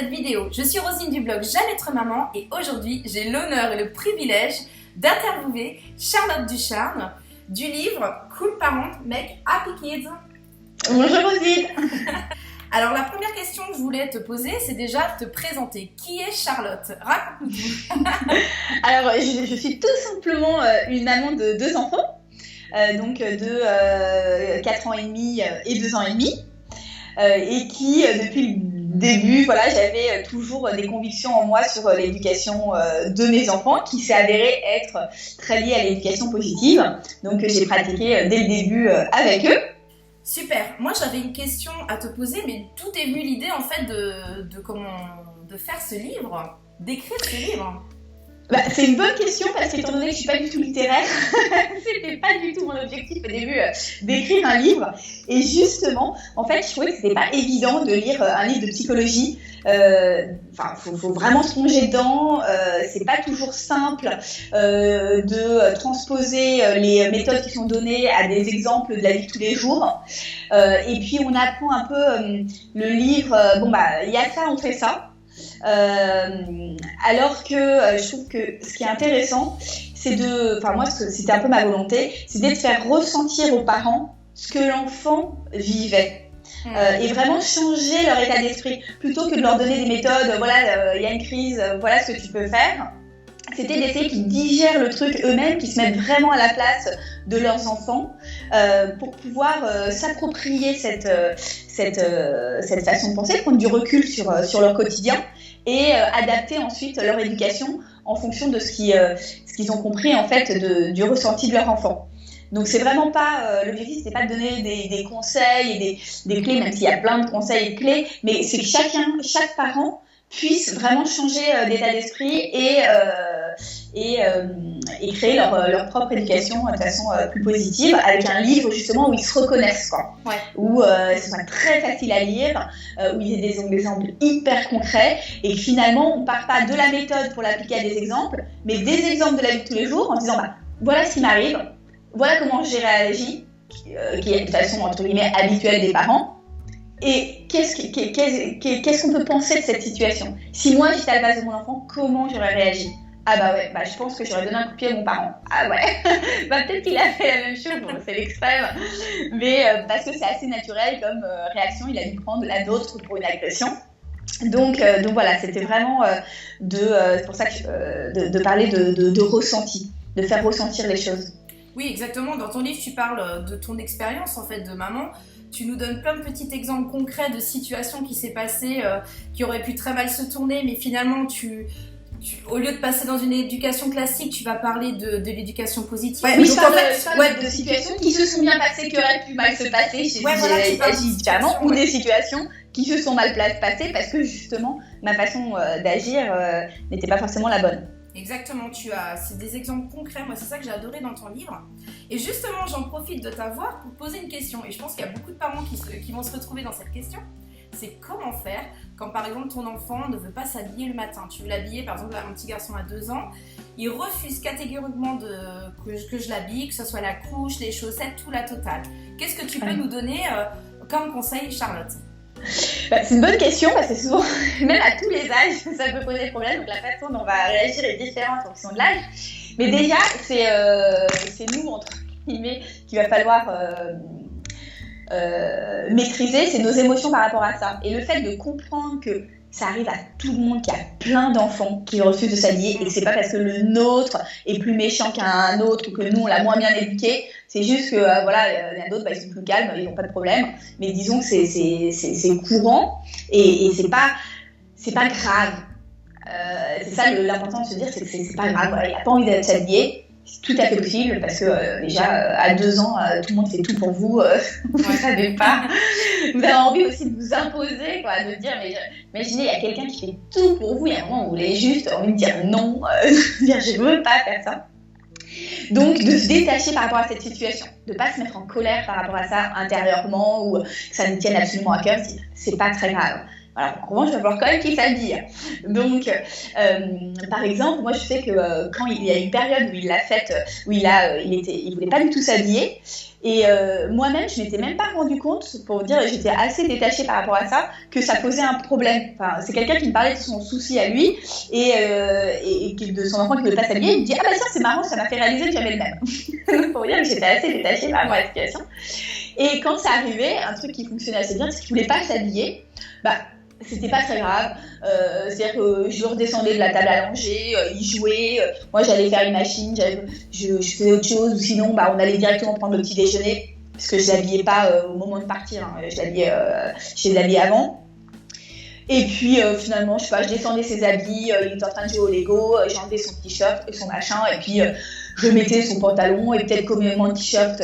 cette vidéo. Je suis Roselyne du blog J'aime être maman et aujourd'hui j'ai l'honneur et le privilège d'interviewer Charlotte Ducharme du livre Cool Parent Make Happy Kids. Bonjour Roselyne. Alors la première question que je voulais te poser, c'est déjà de te présenter. Qui est Charlotte? Raconte-nous tout. Alors je suis tout simplement une maman de 2 enfants, donc de 4 ans et demi et 2 ans et demi, et qui depuis le début, voilà, j'avais toujours des convictions en moi sur l'éducation de mes enfants, qui s'est avérée être très liée à l'éducation positive. Donc j'ai pratiqué dès le début avec eux. Super. Moi, j'avais une question à te poser, mais tout est venu l'idée en fait de faire ce livre, d'écrire ce livre. C'est une bonne question parce qu'étant donné que je suis pas du tout littéraire, c'était pas du tout mon objectif au début d'écrire un livre. Et justement, en fait, je trouvais que c'était pas évident de lire un livre de psychologie. Faut vraiment se plonger dedans. C'est pas toujours simple de transposer les méthodes qui sont données à des exemples de la vie de tous les jours. Et puis on apprend un peu le livre. Il y a ça, on fait ça. Alors que je trouve que ce qui est intéressant, c'est moi c'était un peu ma volonté, c'était de faire ressentir aux parents ce que l'enfant vivait. Et vraiment changer leur état d'esprit, plutôt que de leur donner des méthodes, il y a une crise, voilà ce que tu peux faire. C'était d'essayer qu'ils digèrent le truc eux-mêmes, qu'ils se mettent vraiment à la place de leurs enfants pour pouvoir s'approprier cette façon de penser, prendre du recul sur leur quotidien et adapter ensuite leur éducation en fonction de ce qu'ils ont compris en fait du ressenti de leur enfant. Donc c'est vraiment pas l'objectif, c'était pas de donner des conseils et des clés, même s'il y a plein de conseils et de clés, mais c'est que chaque parent puisse vraiment changer d'état d'esprit et créer leur propre éducation de façon plus positive, avec un livre justement où ils se reconnaissent, quoi. Ouais. Où ce soit très facile à lire, où il y ait des exemples hyper concrets, et finalement on part pas de la méthode pour l'appliquer à des exemples, mais des exemples de la vie de tous les jours en disant voilà ce qui m'arrive, voilà comment j'ai réagi, qui est de façon entre guillemets habituelle des parents. Et qu'est-ce qu'on peut penser de cette situation? Si moi j'étais à la place de mon enfant, comment j'aurais réagi? Je pense que j'aurais donné un coup de pied à mon parent. Peut-être qu'il a fait la même chose, bon, c'est l'extrême, mais parce que c'est assez naturel comme réaction, il a dû prendre la nôtre pour une agression. Donc voilà, c'était vraiment c'est pour ça que de parler de ressenti, de faire ressentir les choses. Oui, exactement. Dans ton livre, tu parles de ton expérience en fait de maman. Tu nous donnes plein de petits exemples concrets de situations qui s'est passées, qui auraient pu très mal se tourner, mais finalement, au lieu de passer dans une éducation classique, tu vas parler de l'éducation positive. Ouais, mais je parle de situations qui se sont bien passées, qui auraient pu mal se passer chez différemment, ou des situations qui se sont mal passées parce que justement, ma façon d'agir n'était pas forcément la bonne. Exactement, c'est des exemples concrets, moi c'est ça que j'ai adoré dans ton livre. Et justement, j'en profite de t'avoir pour poser une question, et je pense qu'il y a beaucoup de parents qui vont se retrouver dans cette question. C'est comment faire quand par exemple ton enfant ne veut pas s'habiller le matin. Tu veux l'habiller, par exemple un petit garçon à 2 ans, il refuse catégoriquement que je l'habille, que ce soit la couche, les chaussettes, tout la totale. Qu'est-ce que tu peux nous donner comme conseil, Charlotte? C'est une bonne question parce que souvent, même à tous les âges, ça peut poser problème. Donc la façon dont on va réagir est différente en fonction de l'âge. Mais déjà, c'est nous, entre guillemets, qu'il va falloir maîtriser, c'est nos émotions par rapport à ça. Et le fait de comprendre que ça arrive à tout le monde, qu'il y a plein d'enfants qui refusent de s'habiller et que c'est pas parce que le nôtre est plus méchant qu'un autre ou que nous on l'a moins bien éduqué, c'est juste que il y en a d'autres, ils sont plus calmes, ils n'ont pas de problème, mais disons que c'est courant et c'est pas grave. C'est ça l'important de se dire, c'est que c'est pas grave, il n'a pas envie de s'habiller. C'est tout à fait possible parce que déjà à 2 ans, tout le monde fait tout pour vous, vous savez pas. Vous avez envie aussi de vous imposer, quoi, de dire, mais imaginez, il y a quelqu'un qui fait tout pour vous, il y a un moment où vous avez juste envie de dire non, dire je veux pas faire ça. Donc de se détacher par rapport à cette situation, de pas se mettre en colère par rapport à ça intérieurement ou que ça nous tienne absolument à cœur, c'est pas très grave. Voilà. En revanche, il va falloir quand même qu'il s'habille. Donc, par exemple, moi, je sais que quand il y a une période où il l'a faite, où il voulait pas du tout s'habiller. Et moi-même, je m'étais même pas rendu compte, pour vous dire, j'étais assez détachée par rapport à ça, que ça posait un problème. Enfin, c'est quelqu'un qui me parlait de son souci à lui et de son enfant qui ne veut pas s'habiller. Il me dit ah bah ça c'est marrant, ça m'a fait réaliser que j'avais le même. Pour vous dire que j'étais assez détachée par rapport à la situation. Et quand ça arrivait, un truc qui fonctionnait assez bien, c'est qu'il voulait pas s'habiller. Bah c'était pas très grave, c'est-à-dire que je redescendais de la table à langer, il jouait, moi j'allais faire une machine, je faisais autre chose, ou sinon on allait directement prendre le petit déjeuner, parce que je l'habillais pas au moment de partir, hein, je les habillais avant. Et puis finalement, je sais pas, je descendais ses habits, il était en train de jouer au Lego, j'enlevais son t-shirt et son machin, et puis je mettais son pantalon, et peut-être comme mon t-shirt,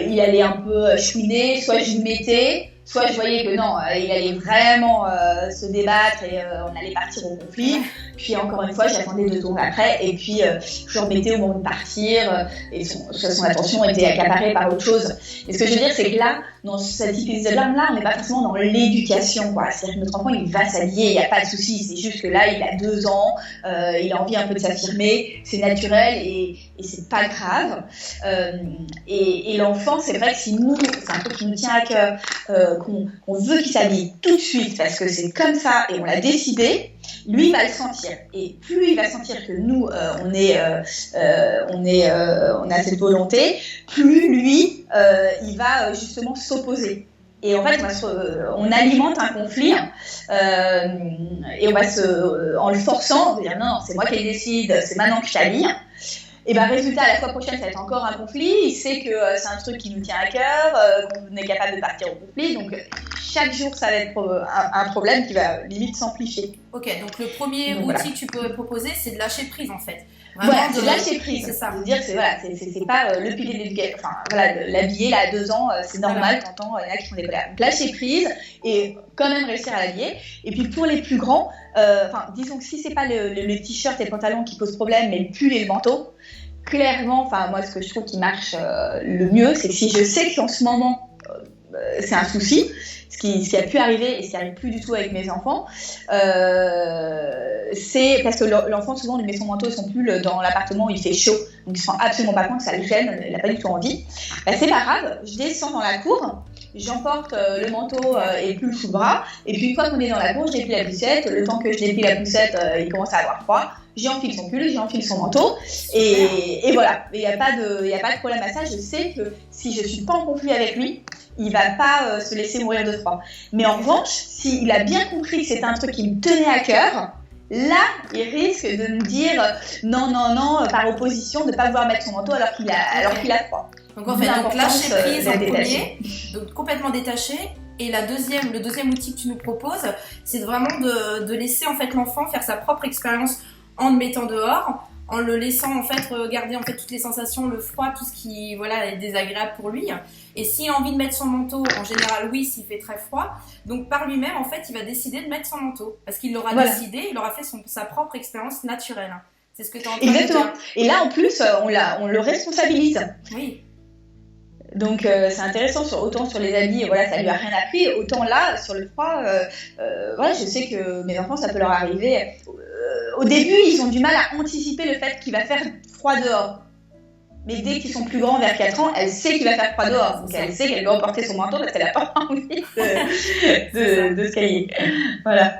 il allait un peu chouiner, soit je le mettais, soit je voyais que non, il allait vraiment se débattre et on allait partir au conflit. Puis encore une fois, j'attendais 2 tours après et puis je le remettais au moment de partir et son attention était accaparée par autre chose. Et ce que je veux dire, c'est que là, dans cet épisode-là, on n'est pas forcément dans l'éducation, quoi. C'est-à-dire que notre enfant, il va s'habiller, il n'y a pas de souci. C'est juste que là, il a 2 ans, il a envie un peu de s'affirmer, c'est naturel et c'est pas grave. Et l'enfant, c'est vrai que si nous, c'est un truc qui nous tient à cœur, qu'on veut qu'il s'habille tout de suite parce que c'est comme ça et on l'a décidé, lui il va le sentir. Et plus il va sentir que nous on a cette volonté, plus lui il va justement s'opposer. Et en fait, on alimente un conflit et on va en le forçant, on va dire non, c'est moi qui décide, c'est maintenant que je t'habille. Et ben résultat, la fois prochaine, ça va être encore un conflit. Il sait que c'est un truc qui nous tient à cœur, qu'on est capable de partir au conflit. Donc chaque jour, ça va être un problème qui va limite s'amplifier. Ok, donc le premier outil que tu peux proposer, c'est de lâcher prise en fait. Vraiment voilà, c'est de lâcher prise. C'est ça. C'est-à-dire que c'est pas le pilier de l'éducation. Enfin, voilà, l'habiller là à 2 ans, c'est normal, t'entends, il y en a qui font des colères. Donc lâcher prise et quand même réussir à l'habiller. Et puis pour les plus grands, disons que si c'est pas le t-shirt et le pantalon qui pose problème, mais le pull et le manteau, clairement, moi ce que je trouve qui marche le mieux, c'est que si je sais qu'en ce moment c'est un souci, ce qui a pu arriver et ce qui n'arrive plus du tout avec mes enfants, c'est parce que l'enfant souvent lui met son manteau et son pull dans l'appartement où il fait chaud, donc il se rend absolument pas compte que ça le gêne, il n'a pas du tout envie. C'est pas grave, je descends dans la cour, j'emporte le manteau et le pull sous le bras, et puis une fois qu'on est dans la cour, je déplie la poussette, le temps que je déplie la poussette, il commence à avoir froid. J'enfile son pull, j'enfile son manteau et voilà. Il n'y a pas de problème à ça. Je sais que si je ne suis pas en conflit avec lui, il ne va pas se laisser mourir de froid. Mais en revanche, s'il a bien compris que c'était un truc qui me tenait à cœur, là, il risque de me dire non, par opposition, de ne pas vouloir mettre son manteau alors qu'il a froid. Donc en fait, lâcher prise en premier, donc complètement détaché. Et le deuxième outil que tu nous proposes, c'est vraiment de laisser en fait l'enfant faire sa propre expérience en le mettant dehors, en le laissant en fait regarder en fait toutes les sensations, le froid, tout ce qui est désagréable pour lui. Et s'il a envie de mettre son manteau, en général oui, s'il fait très froid, donc par lui-même en fait il va décider de mettre son manteau parce qu'il l'aura décidé, il aura fait sa propre expérience naturelle. C'est ce que tu es en train de dire. Exactement. Et là en plus on le responsabilise. Oui. Donc c'est intéressant autant sur les habits, ça lui a rien appris, autant là sur le froid, je sais que mes enfants ça peut leur arriver. Au début ils ont du mal à anticiper le fait qu'il va faire froid dehors. Mais dès qu'ils sont plus grands, vers 4 ans, elle sait qu'il va faire froid dehors. Donc elle sait qu'elle doit emporter son manteau parce qu'elle n'a pas envie de se cailler. Voilà.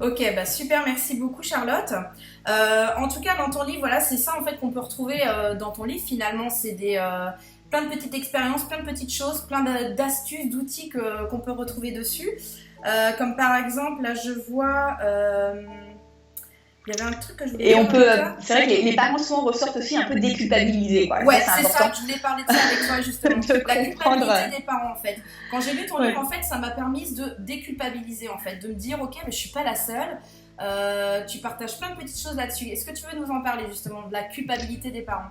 Ok, super, merci beaucoup Charlotte. En tout cas, dans ton livre, c'est ça en fait qu'on peut retrouver dans ton livre. Finalement, c'est plein de petites expériences, plein de petites choses, plein d'astuces, d'outils qu'on peut retrouver dessus. Comme par exemple, là je vois... Il y avait un truc que je voulais dire. Et c'est vrai que les parents souvent ressortent aussi un peu déculpabilisés, quoi. Ouais, c'est ça, je voulais parler de ça avec toi justement. La culpabilité des parents en fait. Quand j'ai lu ton livre, en fait, ça m'a permis de déculpabiliser en fait, de me dire ok, mais je suis pas la seule. Tu partages plein de petites choses là-dessus. Est-ce que tu veux nous en parler justement de la culpabilité des parents ?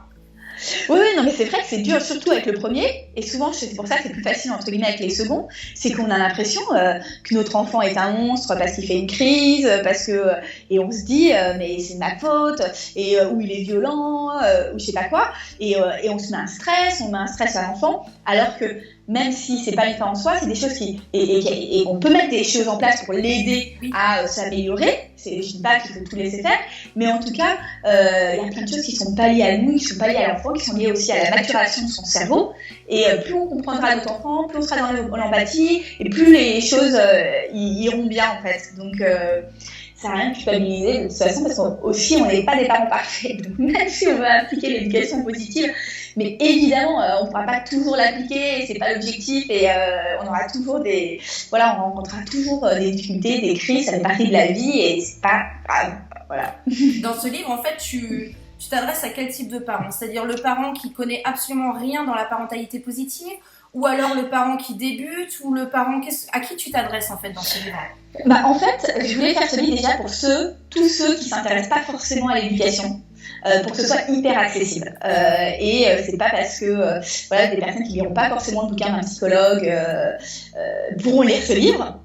Oui, non, mais c'est vrai que c'est dur, surtout avec le premier. Et souvent, c'est pour ça que c'est plus facile, entre guillemets, avec les seconds. C'est qu'on a l'impression que notre enfant est un monstre parce qu'il fait une crise, et on se dit, mais c'est de ma faute, ou il est violent, ou je sais pas quoi. Et on se met un stress à l'enfant, alors que même si c'est pas une fin en soi, c'est des choses et on peut mettre des choses en place pour l'aider à s'améliorer. Je ne dis pas qu'il faut tout laisser faire, mais en tout cas, il y a plein de choses qui sont pas liées à nous, qui sont pas liées à l'enfant, qui sont liées aussi à la maturation de son cerveau. Et plus on comprendra notre enfant, plus on sera dans l'empathie, et plus les choses iront bien en fait. Donc ça n'a rien de culpabiliser de toute façon, parce qu'aussi on n'est pas des parents parfaits. Donc même si on veut appliquer l'éducation positive, mais évidemment on ne pourra pas toujours l'appliquer, c'est pas l'objectif, et on aura toujours on rencontrera toujours des difficultés, des crises, ça fait partie de la vie et c'est pas grave. Voilà. Dans ce livre, en fait, tu t'adresses à quel type de parent? C'est-à-dire le parent qui connaît absolument rien dans la parentalité positive, ou alors le parent qui débute, ou le parent... À qui tu t'adresses en fait dans ce livre? En fait, je voulais faire ce livre déjà pour tous ceux qui s'intéressent pas forcément à l'éducation. Pour que ce soit hyper accessible. C'est pas parce que des personnes qui liront pas forcément le bouquin d'un psychologue pourront lire ce livre.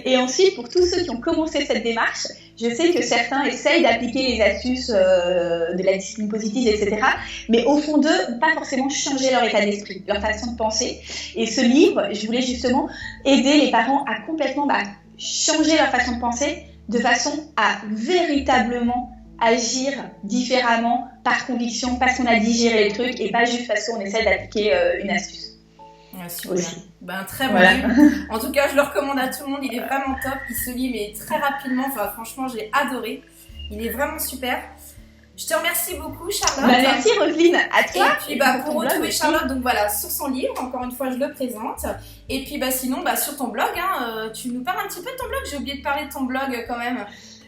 Et ensuite, pour tous ceux qui ont commencé cette démarche, je sais que certains essayent d'appliquer les astuces de la discipline positive, etc. Mais au fond d'eux, pas forcément changer leur état d'esprit, leur façon de penser. Et ce livre, je voulais justement aider les parents à complètement changer leur façon de penser, de façon à véritablement agir différemment, par conviction, parce qu'on a digéré le truc et pas juste parce qu'on essaie d'appliquer une astuce. Aussi. Très bon livre. En tout cas, je le recommande à tout le monde. Il est vraiment top. Il se lit mais très rapidement. Franchement, j'ai adoré. Il est vraiment super. Je te remercie beaucoup, Charlotte. Merci, Roselyne. À toi. Et puis, pour retrouver Charlotte, donc voilà, sur son livre. Encore une fois, je le présente. Et puis, sinon, sur ton blog, tu nous parles un petit peu de ton blog. J'ai oublié de parler de ton blog quand même.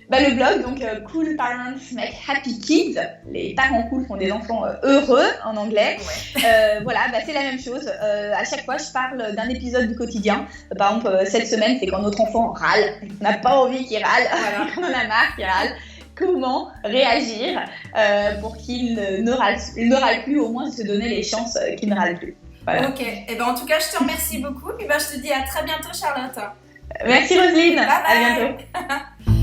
Le blog, donc Cool Parents Make Happy Kids, les parents cool font des enfants heureux en anglais. Ouais. C'est la même chose. À chaque fois, je parle d'un épisode du quotidien. Par exemple, cette semaine, c'est quand notre enfant râle. On n'a pas envie qu'il râle, quand on a marre qu'il râle. Comment réagir pour qu'il ne râle plus, au moins se donner les chances qu'il ne râle plus. Voilà. Ok, en tout cas, je te remercie beaucoup. Et je te dis à très bientôt, Charlotte. Merci, Roselyne. Bye bye. À bientôt.